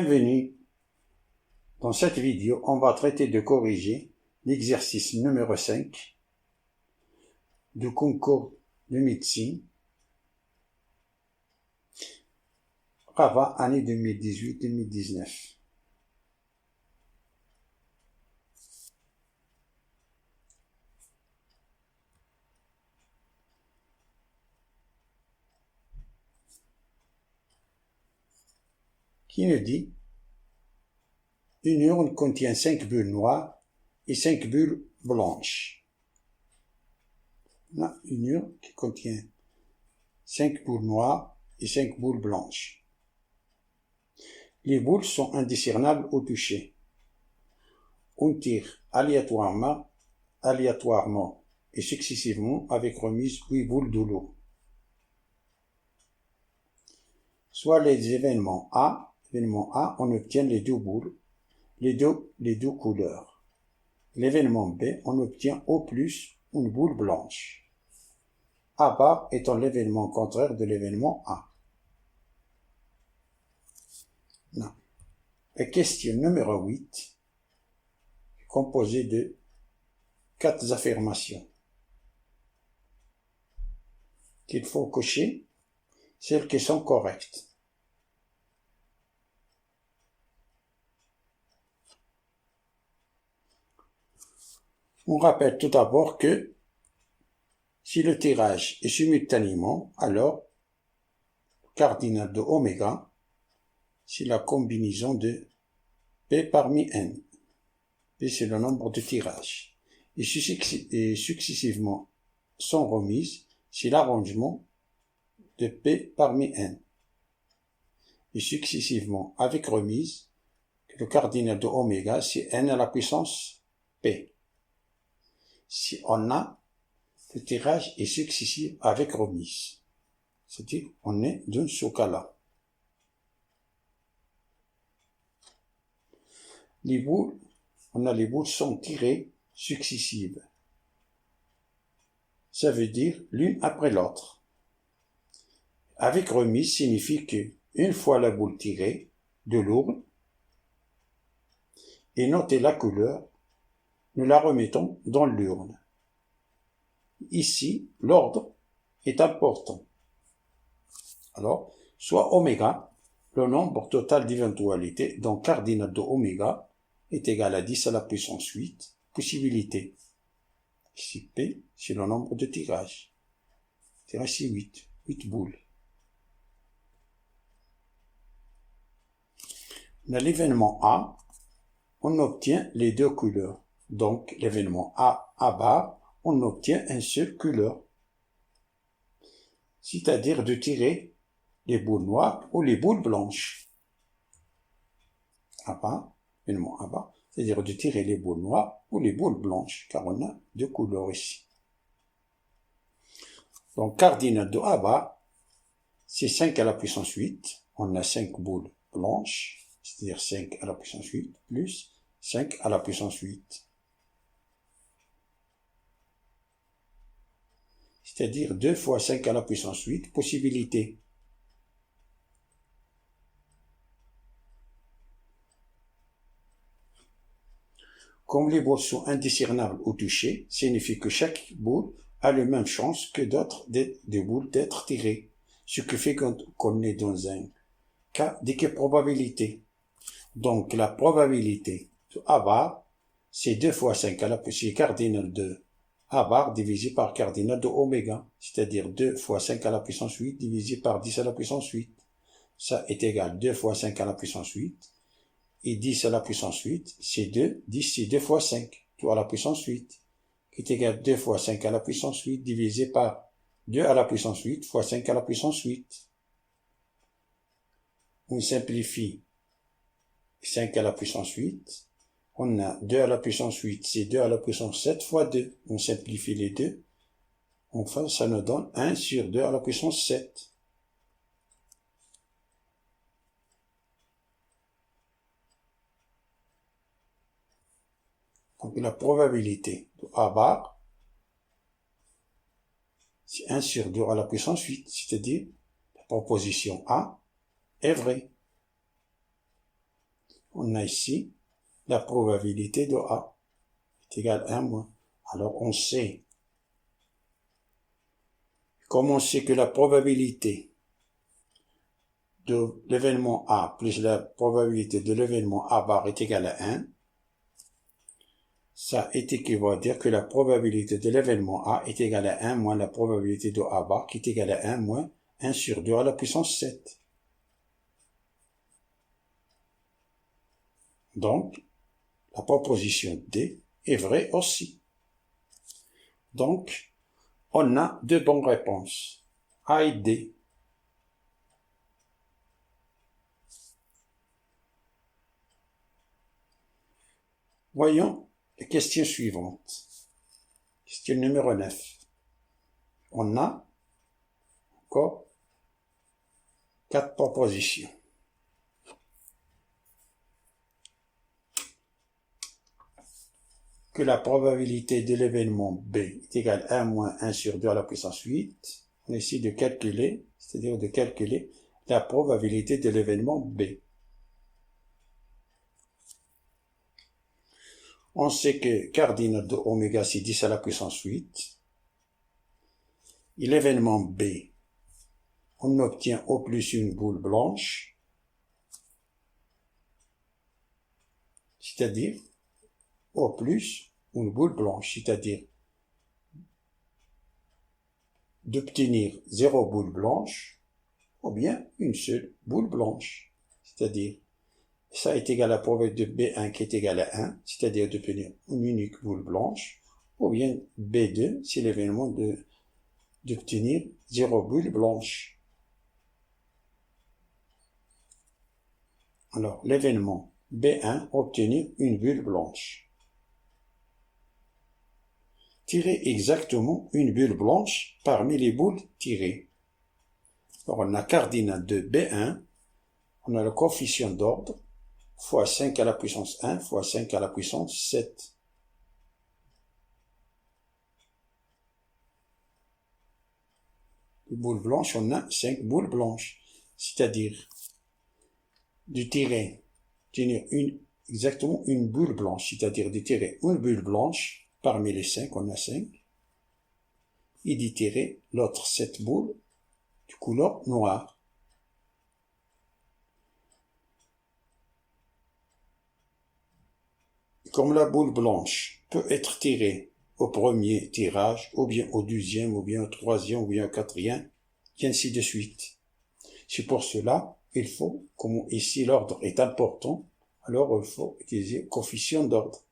Bienvenue. Dans cette vidéo, on va traiter de corriger l'exercice numéro 5 du concours de médecine Rabat année 2018-2019. Qui nous dit une urne contient 5 bulles noires et 5 bulles blanches. On a une urne qui contient 5 boules noires et 5 boules blanches. Les boules sont indiscernables au toucher. On tire aléatoirement et successivement avec remise 8 boules de l'eau. Soit les événements A, on obtient les deux boules, les deux couleurs. L'événement B, on obtient au plus une boule blanche. A bar étant l'événement contraire de l'événement A. Non. La question numéro 8 est composée de 4 affirmations qu'il faut cocher, celles qui sont correctes. On rappelle tout d'abord que si le tirage est simultanément, alors cardinal de oméga, c'est la combinaison de P parmi N. P c'est le nombre de tirages. Et successivement sans remise, c'est l'arrangement de P parmi N. Et successivement avec remise, le cardinal de oméga, c'est N à la puissance P. Si on a le tirage est successif avec remise, c'est-à-dire on est dans ce cas-là. Les boules sont tirées successives. Ça veut dire l'une après l'autre. Avec remise signifie que une fois la boule tirée de l'urne et notez la couleur, nous la remettons dans l'urne. Ici, l'ordre est important. Alors, soit oméga, le nombre total d'éventualités, donc cardinal de oméga, est égal à 10 à la puissance 8, possibilités. Ici, P, c'est le nombre de tirages. Tirage, c'est 8 boules. Dans l'événement A, on obtient les deux couleurs. Donc, l'événement A bar, on obtient une seule couleur. C'est-à-dire de tirer les boules noires ou les boules blanches. A bar, événement A bar, c'est-à-dire de tirer les boules noires ou les boules blanches, car on a deux couleurs ici. Donc, cardinal de A bar, c'est 5 à la puissance 8. On a 5 boules blanches, c'est-à-dire 5 à la puissance 8, plus 5 à la puissance 8. C'est-à-dire 2 fois 5 à la puissance 8, possibilités. Comme les boules sont indiscernables au toucher, signifie que chaque boule a la même chance que d'autres des boules d'être tirées, ce qui fait qu'on est dans un cas d'équiprobabilité. Donc la probabilité de A bar, c'est 2 fois 5 à la puissance cardinal de A bar divisé par cardinal de oméga, c'est-à-dire 2 fois 5 à la puissance 8 divisé par 10 à la puissance 8. Ça est égal 2 fois 5 à la puissance 8. Et 10 à la puissance 8, c'est 2. 10, c'est 2 fois 5, tout à la puissance 8, qui est égal 2 fois 5 à la puissance 8 divisé par 2 à la puissance 8 fois 5 à la puissance 8. On simplifie 5 à la puissance 8. On a 2 à la puissance 8, c'est 2 à la puissance 7 fois 2. On simplifie les deux. Enfin, ça nous donne 1 sur 2 à la puissance 7. Donc la probabilité de A bar, c'est 1 sur 2 à la puissance 8, c'est-à-dire la proposition A est vraie. On a ici la probabilité de A est égale à 1 moins. Alors on sait, comme on sait que la probabilité de l'événement A plus la probabilité de l'événement A bar est égale à 1, ça est équivalent à dire que la probabilité de l'événement A est égale à 1 moins la probabilité de A bar qui est égale à 1 moins 1 sur 2 à la puissance 7. Donc, la proposition D est vraie aussi. Donc, on a deux bonnes réponses, A et D. Voyons la question suivante. Question numéro 9. On a encore 4 propositions. Que la probabilité de l'événement B est égale à 1 moins 1 sur 2 à la puissance 8. On essaie de calculer, c'est-à-dire de calculer la probabilité de l'événement B. On sait que cardinal de oméga c'est 10 à la puissance 8. Et l'événement B, on obtient au plus une boule blanche, c'est-à-dire au plus une boule blanche, c'est-à-dire d'obtenir 0 boule blanche ou bien une seule boule blanche, c'est-à-dire ça est égal à la probabilité de B1 qui est égal à 1, c'est-à-dire d'obtenir une unique boule blanche, ou bien B2, c'est l'événement d'obtenir 0 boule blanche. Alors, l'événement B1, obtenir une bulle blanche. Tirer exactement une bulle blanche parmi les boules tirées. Alors, on a cardinal de B1, on a le coefficient d'ordre, fois 5 à la puissance 1, fois 5 à la puissance 7. Les boules blanches, on a 5 boules blanches, c'est-à-dire de tirer exactement une boule blanche, c'est-à-dire de tirer une bulle blanche, parmi les 5, on a 5, et d'y tirer l'autre 7 boules de couleur noire. Comme la boule blanche peut être tirée au premier tirage, ou bien au deuxième, ou bien au troisième, ou bien au quatrième, et ainsi de suite. C'est pour cela, il faut, comme ici l'ordre est important, alors il faut utiliser le coefficient d'ordre.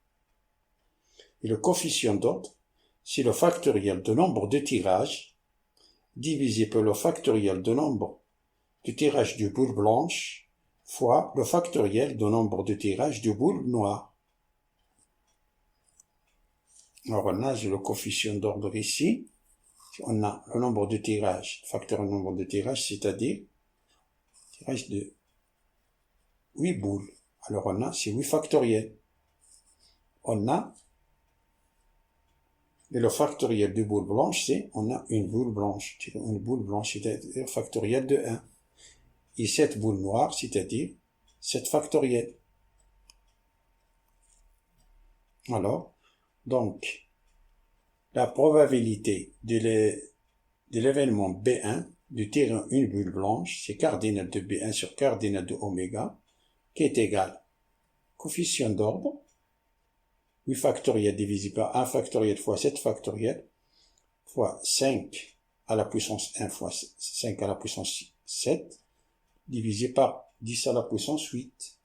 Et le coefficient d'ordre, c'est le factoriel de nombre de tirages divisé par le factoriel de nombre de tirages de boules blanches fois le factoriel de nombre de tirages de boules noires. Alors on a le coefficient d'ordre ici, on a le nombre de tirages, facteur du nombre de tirages, c'est-à-dire tirage de 8 boules. Alors on a, c'est 8 factoriel. On a, et le factoriel de boule blanche, c'est, on a une boule blanche, c'est-à-dire factoriel de 1. Et 7 boules noires, c'est-à-dire 7 factoriel. Alors, donc, la probabilité de l'événement B1 de tirer une bulle blanche, c'est cardinal de B1 sur cardinal de oméga, qui est égal coefficient d'ordre, 8 factoriel divisé par 1 factoriel fois 7 factoriel, fois 5 à la puissance 1 fois 5 à la puissance 7, divisé par 10 à la puissance 8.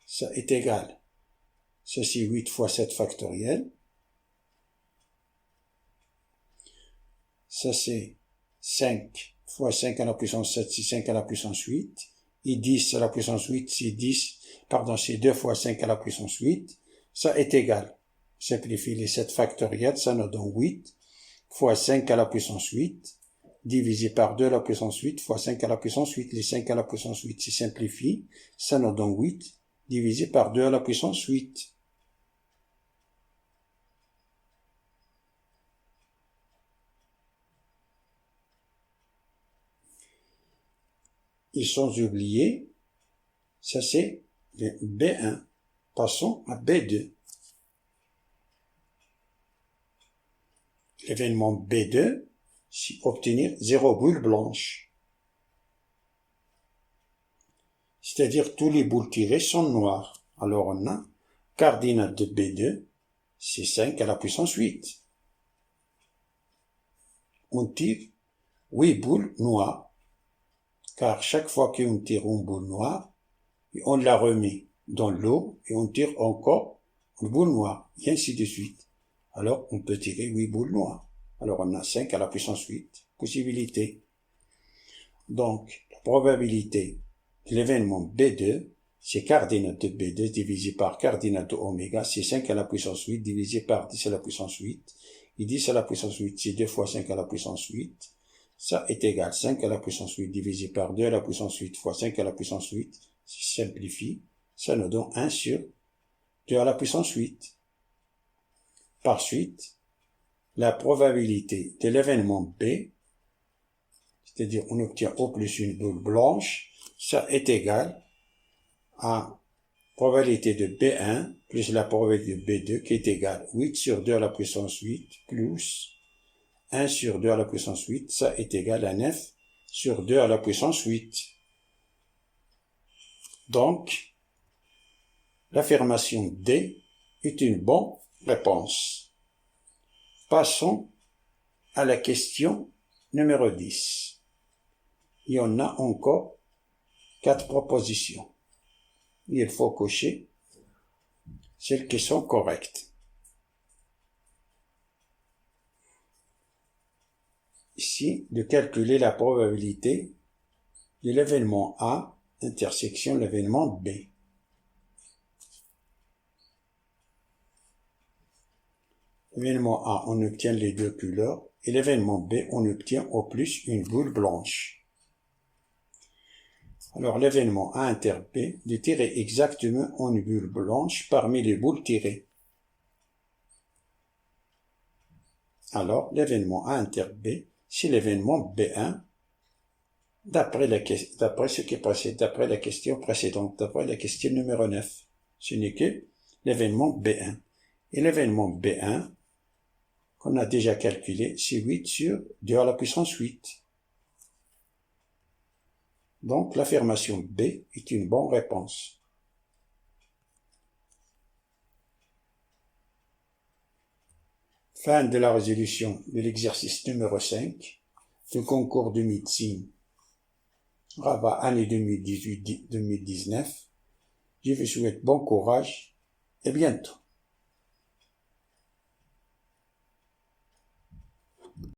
Ça est égal, ceci 8 fois 7 factoriel, ça c'est 5 fois 5 à la puissance 7, c'est 5 à la puissance 8, et 10 à la puissance 8, c'est 2 fois 5 à la puissance 8, ça est égal. Simplifie les 7 factoriels, ça nous donne 8, fois 5 à la puissance 8, divisé par 2 à la puissance 8, fois 5 à la puissance 8, les 5 à la puissance 8 se simplifient, ça nous donne 8, divisé par 2 à la puissance 8. Et sans oublier Ça, c'est le B1. Passons à B2. L'événement B2, c'est obtenir 0 boule blanche. C'est-à-dire tous les boules tirées sont noires. Alors on a cardinal de B2, c'est 5 à la puissance 8. On tire 8 boules noires, car chaque fois qu'on tire une boule noire, on la remet dans l'eau et on tire encore une boule noire, et ainsi de suite. Alors on peut tirer 8 boules noires. Alors on a 5 à la puissance 8 possibilités. Donc la probabilité de l'événement B2, c'est cardinal de B2 divisé par cardinal de oméga, c'est 5 à la puissance 8 divisé par 10 à la puissance 8. Et 10 à la puissance 8, c'est 2 fois 5 à la puissance 8. Ça est égal 5 à la puissance 8 divisé par 2 à la puissance 8 fois 5 à la puissance 8. Ça simplifie, ça nous donne 1 sur 2 à la puissance 8. Par suite, la probabilité de l'événement B, c'est-à-dire on obtient au plus une boule blanche, ça est égal à probabilité de B1 plus la probabilité de B2 qui est égale 8 sur 2 à la puissance 8 plus 1 sur 2 à la puissance 8, ça est égal à 9 sur 2 à la puissance 8. Donc, l'affirmation D est une bonne réponse. Passons à la question numéro 10. Il y en a encore 4 propositions. Il faut cocher celles qui sont correctes. Ici, de calculer la probabilité de l'événement A intersection l'événement B. L'événement A, on obtient les deux couleurs, et l'événement B, on obtient au plus une boule blanche. Alors, l'événement A inter B, de tirer exactement une boule blanche parmi les boules tirées. Alors, l'événement A inter B, c'est l'événement B1, d'après ce qui précède, d'après la question précédente, d'après la question numéro 9. Ce n'est que l'événement B1. Et l'événement B1, qu'on a déjà calculé, c'est 8 sur 2 à la puissance 8. Donc, l'affirmation B est une bonne réponse. Fin de la résolution de l'exercice numéro 5 du concours de médecine Rabat année 2018-2019. Je vous souhaite bon courage et bientôt.